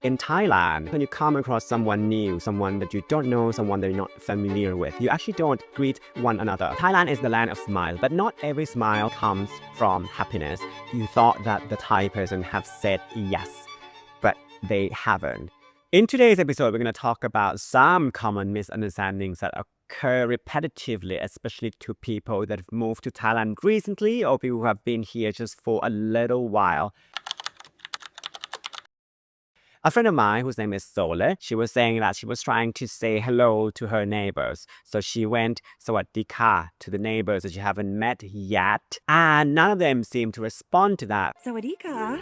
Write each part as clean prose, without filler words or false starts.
In Thailand, when you come across someone new, someone that you don't know, someone that you're not familiar with, you actually don't greet one another. Thailand is the land of smile, but not every smile comes from happiness. You thought that the Thai person have said yes, but they haven't. In today's episode, we're going to talk about some common misunderstandings that occur repetitively, especially to people that have moved to Thailand recently or people who have been here just for a little while. A friend of mine, whose name is Sole, she was saying that she was trying to say hello to her neighbors. So she went "Sawadee ka" to the neighbors that she haven't met yet, and none of them seemed to respond to that. Sawadika.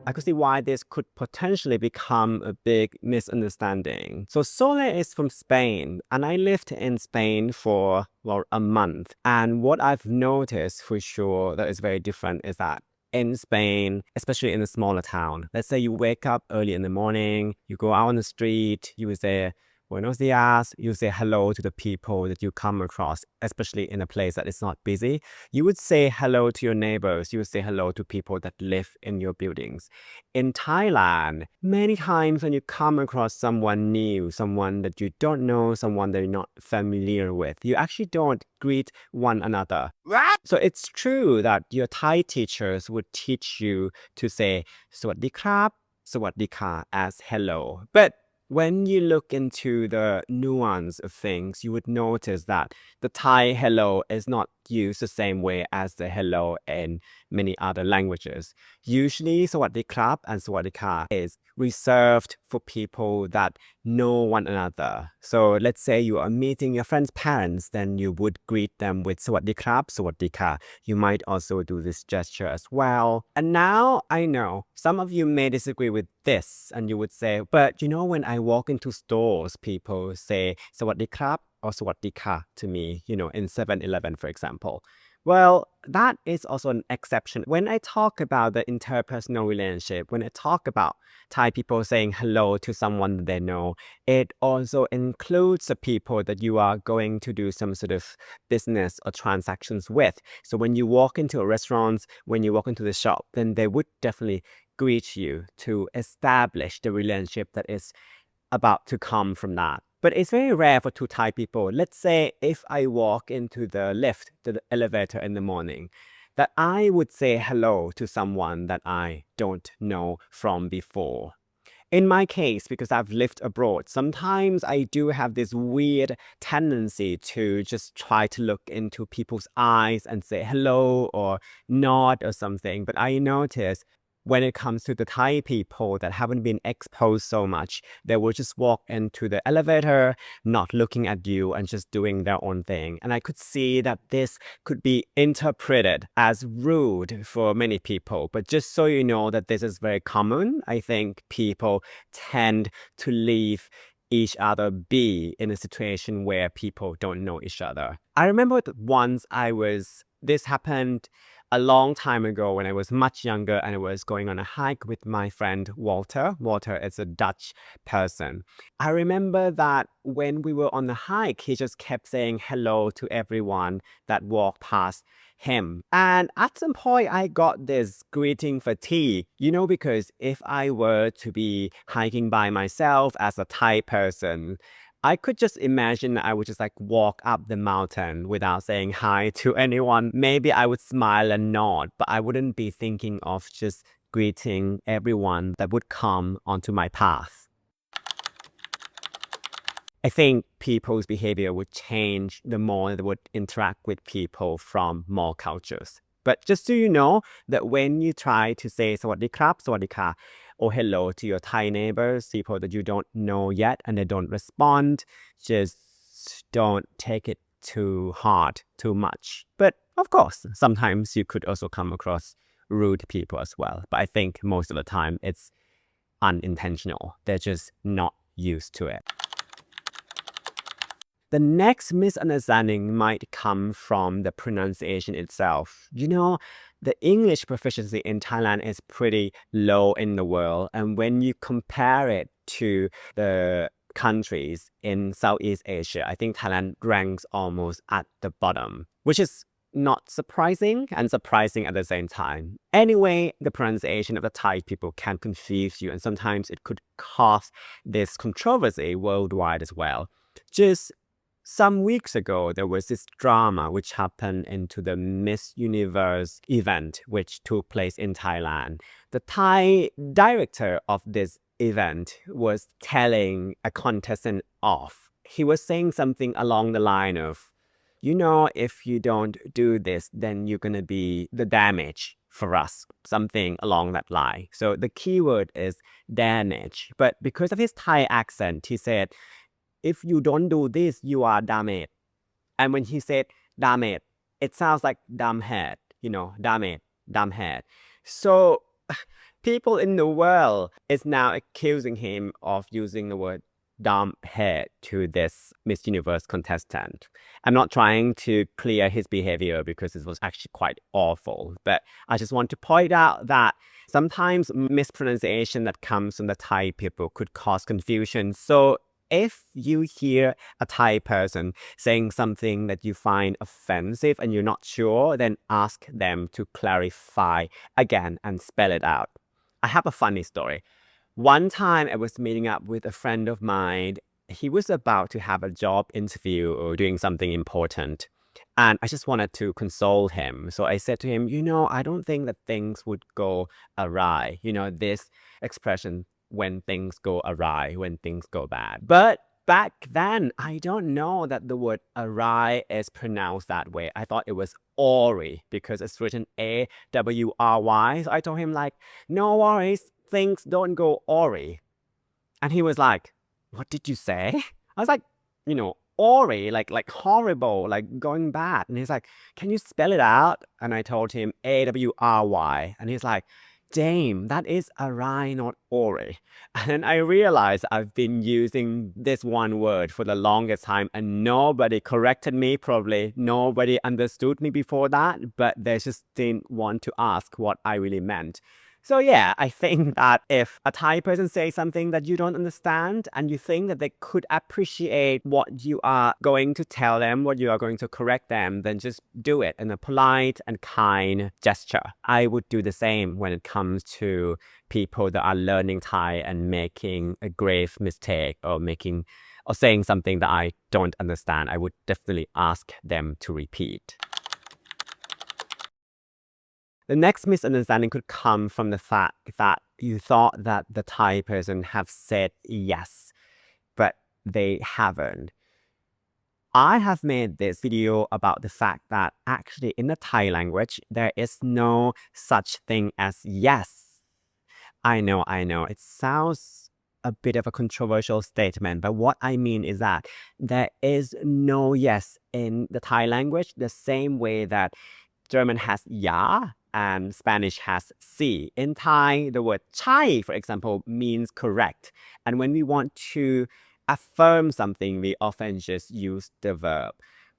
I could see why this could potentially become a big misunderstanding. So Sole is from Spain, and I lived in Spain for, well, a month. And what I've noticed for sure that is very different is that in Spain, especially in a smaller town, let's say you wake up early in the morning, you go out on the street, you would say buenos dias, you say hello to the people that you come across, especially in a place that is not busy. You would say hello to your neighbors, you would say hello to people that live in your buildings. In Thailand, many times when you come across someone new, someone that you don't know, someone that you're not familiar with, you actually don't greet one another. So it's true that your Thai teachers would teach you to say "Sawadee krap," "Sawadee ka" as hello. But when you look into the nuance of things, you would notice that the Thai hello is not used the same way as the hello in many other languages. Usually, "Sawadee krap" and "Sawadee ka" is reserved for people that know one another. So let's say you are meeting your friend's parents, then you would greet them with "Sawadee krap," "Sawadee ka." You might also do this gesture as well. And now I know some of you may disagree with this and you would say, but you know, when I walk into stores, people say "Sawadee krap" or "Sawadee ka" to me, in 7-Eleven, for example. Well, that is also an exception. When I talk about the interpersonal relationship, when I talk about Thai people saying hello to someone that they know, it also includes the people that you are going to do some sort of business or transactions with. So when you walk into a restaurant, when you walk into the shop, then they would definitely greet you to establish the relationship that is about to come from that. But it's very rare for two Thai people. Let's say if I walk into the lift, the elevator in the morning, that I would say hello to someone that I don't know from before. In my case, because I've lived abroad, sometimes I do have this weird tendency to just try to look into people's eyes and say hello or nod or something. But I notice when it comes to the Thai people that haven't been exposed so much, they will just walk into the elevator, not looking at you and just doing their own thing. And I could see that this could be interpreted as rude for many people. But just so you know that this is very common, I think people tend to leave each other be in a situation where people don't know each other. I remember that once this happened a long time ago when I was much younger and I was going on a hike with my friend Walter. Walter is a Dutch person. I remember that when we were on the hike, he just kept saying hello to everyone that walked past him. And at some point, I got this greeting fatigue, because if I were to be hiking by myself as a Thai person, I could just imagine I would just walk up the mountain without saying hi to anyone. Maybe I would smile and nod, but I wouldn't be thinking of just greeting everyone that would come onto my path. I think people's behavior would change the more they would interact with people from more cultures. But just so you know that when you try to say "Sawadee krap," "Sawadee ka," or hello to your Thai neighbors, people that you don't know yet and they don't respond, just don't take it too hard, too much. But of course, sometimes you could also come across rude people as well. But I think most of the time it's unintentional. They're just not used to it. The next misunderstanding might come from the pronunciation itself. The English proficiency in Thailand is pretty low in the world. And when you compare it to the countries in Southeast Asia, I think Thailand ranks almost at the bottom, which is not surprising and surprising at the same time. Anyway, the pronunciation of the Thai people can confuse you, and sometimes it could cause this controversy worldwide as well. Just some weeks ago, there was this drama which happened into the Miss Universe event, which took place in Thailand. The Thai director of this event was telling a contestant off. He was saying something along the line of, if you don't do this, then you're going to be the damage for us, something along that line. So the keyword is damage. But because of his Thai accent, he said, if you don't do this, you are damaged. And when he said damaged, it sounds like dumb head, damaged, dumb head. So people in the world is now accusing him of using the word dumb head to this Miss Universe contestant. I'm not trying to clear his behavior because it was actually quite awful, but I just want to point out that sometimes mispronunciation that comes from the Thai people could cause confusion. So if you hear a Thai person saying something that you find offensive and you're not sure, then ask them to clarify again and spell it out. I have a funny story. One time I was meeting up with a friend of mine. He was about to have a job interview or doing something important. And I just wanted to console him. So I said to him, I don't think that things would go awry. This expression, when things go awry, when things go bad. But back then, I don't know that the word awry is pronounced that way. I thought it was awry because it's written A-W-R-Y. So I told him no worries, things don't go awry. And he was like, what did you say? I was like, awry, like horrible, like going bad. And he's like, can you spell it out? And I told him A-W-R-Y. And he's like, damn, that is awry, not awry. And I realized I've been using this one word for the longest time and nobody corrected me, probably nobody understood me before that, but they just didn't want to ask what I really meant. So yeah, I think that if a Thai person says something that you don't understand and you think that they could appreciate what you are going to tell them, what you are going to correct them, then just do it in a polite and kind gesture. I would do the same when it comes to people that are learning Thai and making a grave mistake or saying something that I don't understand. I would definitely ask them to repeat. The next misunderstanding could come from the fact that you thought that the Thai person have said yes, but they haven't. I have made this video about the fact that actually in the Thai language, there is no such thing as yes. I know, it sounds a bit of a controversial statement, but what I mean is that there is no yes in the Thai language the same way that German has ja and Spanish has si. In Thai, the word chai, for example, means correct. And when we want to affirm something, we often just use the verb.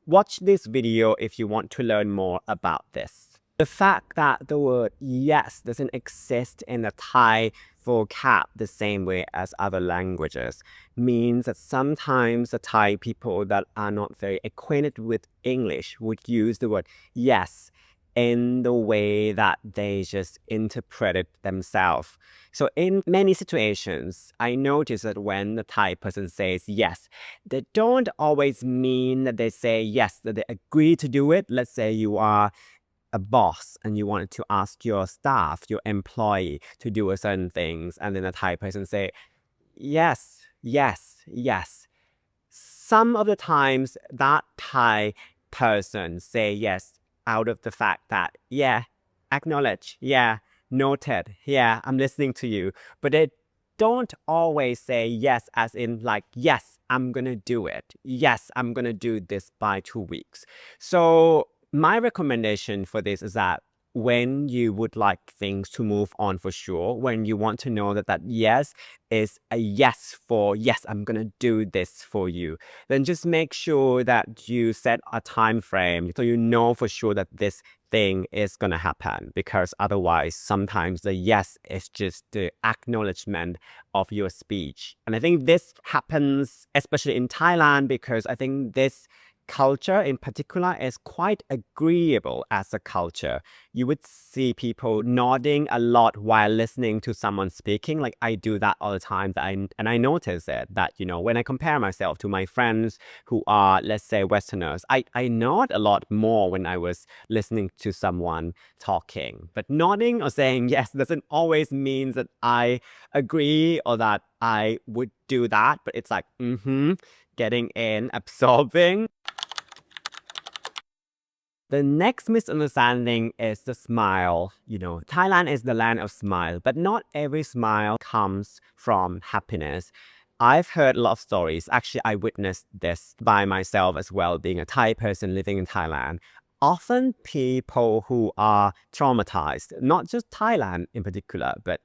Watch this video if you want to learn more about this. The fact that the word yes doesn't exist in the Thai vocab the same way as other languages means that sometimes the Thai people that are not very acquainted with English would use the word yes in the way that they just interpret it themselves. So in many situations, I notice that when the Thai person says yes, they don't always mean that they say yes, that they agree to do it. Let's say you are a boss and you wanted to ask your staff, your employee to do a certain things, and then the Thai person say, yes, yes, yes. Some of the times that Thai person say yes out of the fact that, yeah, acknowledge, yeah, noted, yeah, I'm listening to you. But they don't always say yes as in yes, I'm gonna do it. Yes, I'm gonna do this by 2 weeks. So my recommendation for this is that when you would like things to move on for sure, when you want to know that yes is a yes for yes, I'm gonna do this for you, then just make sure that you set a time frame so you know for sure that this thing is gonna happen, because otherwise sometimes the yes is just the acknowledgement of your speech. And I think this happens especially in Thailand because I think this culture in particular is quite agreeable as a culture. You would see people nodding a lot while listening to someone speaking. Like I do that all the time. And I notice it that, when I compare myself to my friends who are, let's say, Westerners, I nod a lot more when I was listening to someone talking. But nodding or saying yes doesn't always mean that I agree or that I would do that. But it's like, getting in, absorbing. The next misunderstanding is the smile. Thailand is the land of smile, but not every smile comes from happiness. I've heard a lot of stories. Actually, I witnessed this by myself as well, being a Thai person living in Thailand. Often people who are traumatized, not just Thailand in particular, but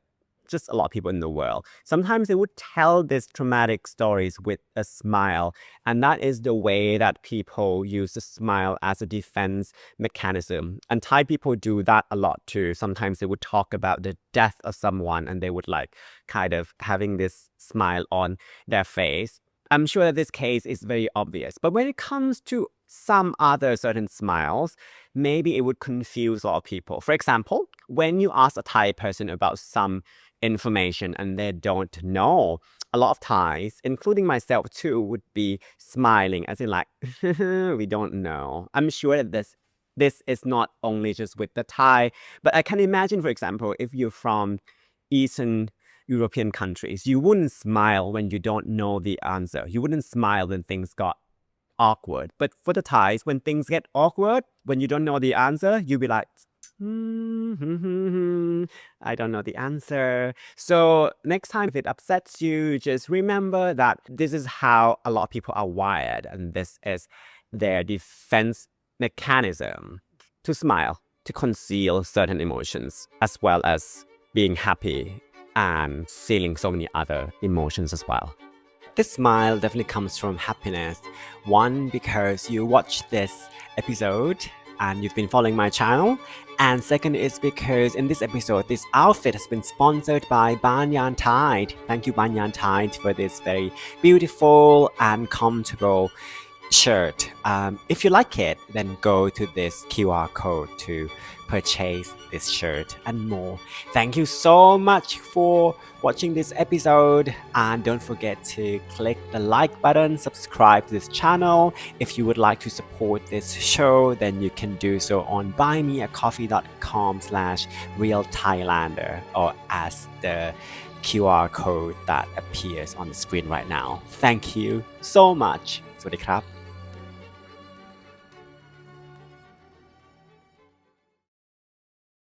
just a lot of people in the world. Sometimes they would tell these traumatic stories with a smile. And that is the way that people use the smile as a defense mechanism. And Thai people do that a lot too. Sometimes they would talk about the death of someone and they would kind of having this smile on their face. I'm sure that this case is very obvious. But when it comes to some other certain smiles, maybe it would confuse a lot of people. For example, when you ask a Thai person about some information and they don't know, a lot of Thais, including myself too, would be smiling as in we don't know. I'm sure that this is not only just with the Thai, but I can imagine, for example, if you're from Eastern European countries, you wouldn't smile when you don't know the answer. You wouldn't smile when things got awkward. But for the Thais, when things get awkward, when you don't know the answer, you'll be like, I don't know the answer. So next time if it upsets you, just remember that this is how a lot of people are wired, and this is their defense mechanism to smile, to conceal certain emotions, as well as being happy and feeling so many other emotions as well. This smile definitely comes from happiness. One, because you watched this episode and you've been following my channel. And second is because in this episode, this outfit has been sponsored by Banyan Tide. Thank you, Banyan Tide, for this very beautiful and comfortable shirt. If you like it, then go to this QR code to purchase this shirt and more. Thank you so much for watching this episode, and don't forget to click the like button, subscribe to this channel. If you would like to support this show, then you can do so on buymeacoffee.com/realthailander or as the QR code that appears on the screen right now. Thank you so much. สวัสดีครับ